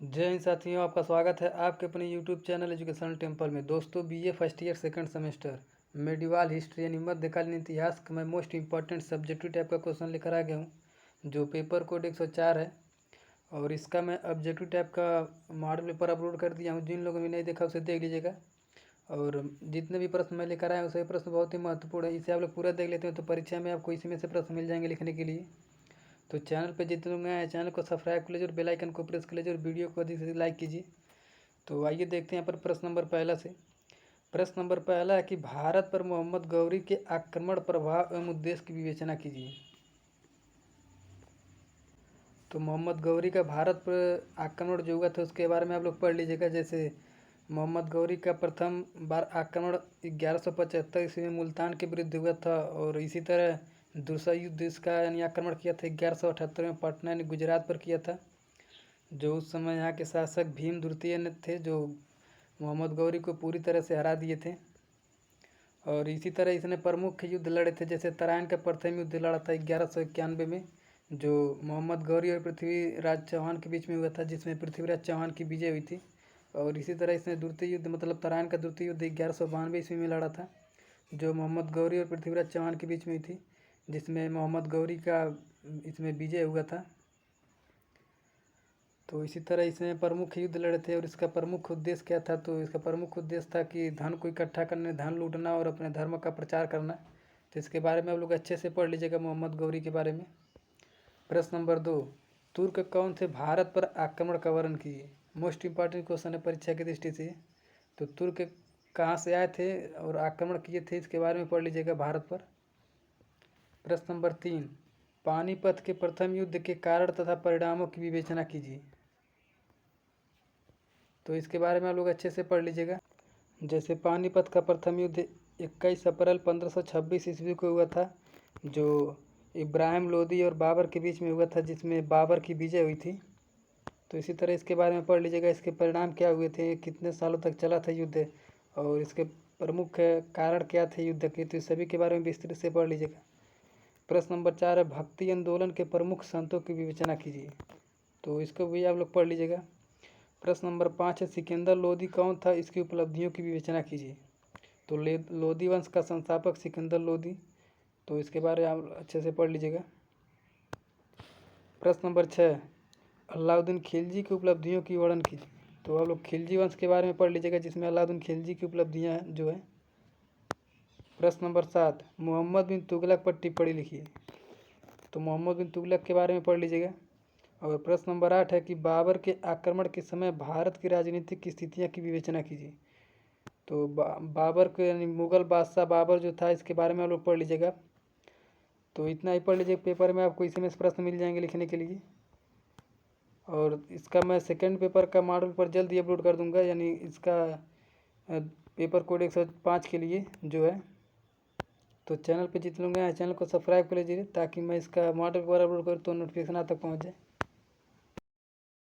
जय हिंद साथियों, आपका स्वागत है आपके अपने यूट्यूब चैनल एजुकेशनल टेम्पल में। दोस्तों, BA first year second semester medieval history यानी मध्यकालीन इतिहास का मैं मोस्ट इंपॉर्टेंट सब्जेक्टिव टाइप का क्वेश्चन लेकर आ गया हूँ, जो पेपर कोड 104 है। और इसका मैं ऑब्जेक्टिव टाइप का मॉडल पेपर अपलोड कर दिया हूँ। जिन लोगों ने नहीं देखा उसे देख लीजिएगा। और जितने भी प्रश्न मैं लेकर आया हूँ सभी प्रश्न बहुत ही महत्वपूर्ण है। इसे आप लोग पूरा देख लेते हैं तो परीक्षा में आपको इसी में से प्रश्न मिल जाएंगे लिखने के लिए। तो चैनल पे जितने लोग आए चैनल को सब्सक्राइब कर लीजिए और बेल आइकन को प्रेस कर लीजिए और वीडियो को अधिक से अधिक लाइक कीजिए। तो आइए देखते हैं यहाँ पर प्रश्न नंबर पहला से। प्रश्न नंबर पहला है कि भारत पर मोहम्मद गौरी के आक्रमण प्रभाव एवं उद्देश्य की विवेचना कीजिए। तो मोहम्मद गौरी का भारत पर आक्रमण जो हुआ था उसके बारे में आप लोग पढ़ लीजिएगा। जैसे मोहम्मद गौरी का प्रथम बार आक्रमण 1175 ईस्वी में मुल्तान के विरुद्ध हुआ था। और इसी तरह दूसरा युद्ध इसका यानी आक्रमण किया था 1178 में पटना यानी गुजरात पर किया था, जो उस समय यहाँ के शासक भीम द्वितीय ने थे, जो मोहम्मद गौरी को पूरी तरह से हरा दिए थे। और इसी तरह इसने प्रमुख युद्ध लड़े थे। जैसे तराइन का प्रथम युद्ध लड़ा था 1191 में, जो मोहम्मद गौरी और पृथ्वीराज चौहान के बीच में हुआ था, जिसमें पृथ्वीराज चौहान की विजय हुई थी। और इसी तरह इसने द्वितीय युद्ध मतलब तराइन का द्वितीय युद्ध 1192 ईस्वी में लड़ा था, जो मोहम्मद गौरी और पृथ्वीराज चौहान के बीच में हुई थी, जिसमें मोहम्मद गौरी का इसमें विजय हुआ था। तो इसी तरह इसमें प्रमुख युद्ध लड़े थे। और इसका प्रमुख उद्देश्य क्या था? तो इसका प्रमुख उद्देश्य था कि धन को इकट्ठा करने, धन लूटना और अपने धर्म का प्रचार करना। तो इसके बारे में आप लोग अच्छे से पढ़ लीजिएगा मोहम्मद गौरी के बारे में। प्रश्न नंबर 2, तुर्क कौन थे भारत पर आक्रमण का वर्णन कीजिए। मोस्ट इंपॉर्टेंट क्वेश्चन है परीक्षा की दृष्टि से। तो तुर्क कहाँ से आए थे और आक्रमण किए थे, इसके बारे में पढ़ लीजिएगा भारत पर। प्रश्न नंबर 3, पानीपत के प्रथम युद्ध के कारण तथा परिणामों की विवेचना कीजिए। तो इसके बारे में आप लोग अच्छे से पढ़ लीजिएगा। जैसे पानीपत का प्रथम युद्ध 21 अप्रैल 1526 ईस्वी को हुआ था, जो इब्राहिम लोदी और बाबर के बीच में हुआ था, जिसमें बाबर की विजय हुई थी। तो इसी तरह इसके बारे में पढ़ लीजिएगा। इसके परिणाम क्या हुए थे, कितने सालों तक चला था युद्ध, और इसके प्रमुख कारण क्या थे युद्ध के, तो इस सभी के बारे में विस्तृत से पढ़ लीजिएगा। प्रश्न नंबर 4 है भक्ति आंदोलन के प्रमुख संतों की विवेचना कीजिए। तो इसको भी आप लोग पढ़ लीजिएगा। प्रश्न नंबर 5 है सिकंदर लोदी कौन था, इसकी उपलब्धियों की विवेचना कीजिए। तो लोदी वंश का संस्थापक सिकंदर लोदी। तो इसके बारे में आप अच्छे से पढ़ लीजिएगा। प्रश्न नंबर 6, अलाउद्दीन खिलजी की उपलब्धियों की वर्णन कीजिए। तो आप लोग खिलजी वंश के बारे में पढ़ लीजिएगा, जिसमें अलाउद्दीन खिलजी की उपलब्धियाँ जो है। प्रश्न नंबर 7, मोहम्मद बिन तुगलक पर टिप्पणी लिखिए। तो मोहम्मद बिन तुगलक के बारे में पढ़ लीजिएगा। और प्रश्न नंबर 8 है कि बाबर के आक्रमण के समय भारत की राजनीतिक स्थितियाँ की विवेचना कीजिए। तो बाबर के यानी मुगल बादशाह बाबर जो था, इसके बारे में आप लोग पढ़ लीजिएगा। तो इतना ही पढ़ लीजिए, पेपर में आपको इसी में से प्रश्न मिल जाएंगे लिखने के लिए। और इसका मैं सेकंड पेपर का मॉडल पर जल्द ही अपलोड कर दूंगा, यानी इसका पेपर कोड 105 के लिए जो है। तो चैनल पे जितने लोग हैं चैनल को सब्सक्राइब कर लीजिए, ताकि मैं इसका मॉडल पेपर अपलोड करूँ तो नोटिफिकेशन आप तक पहुँच जाए।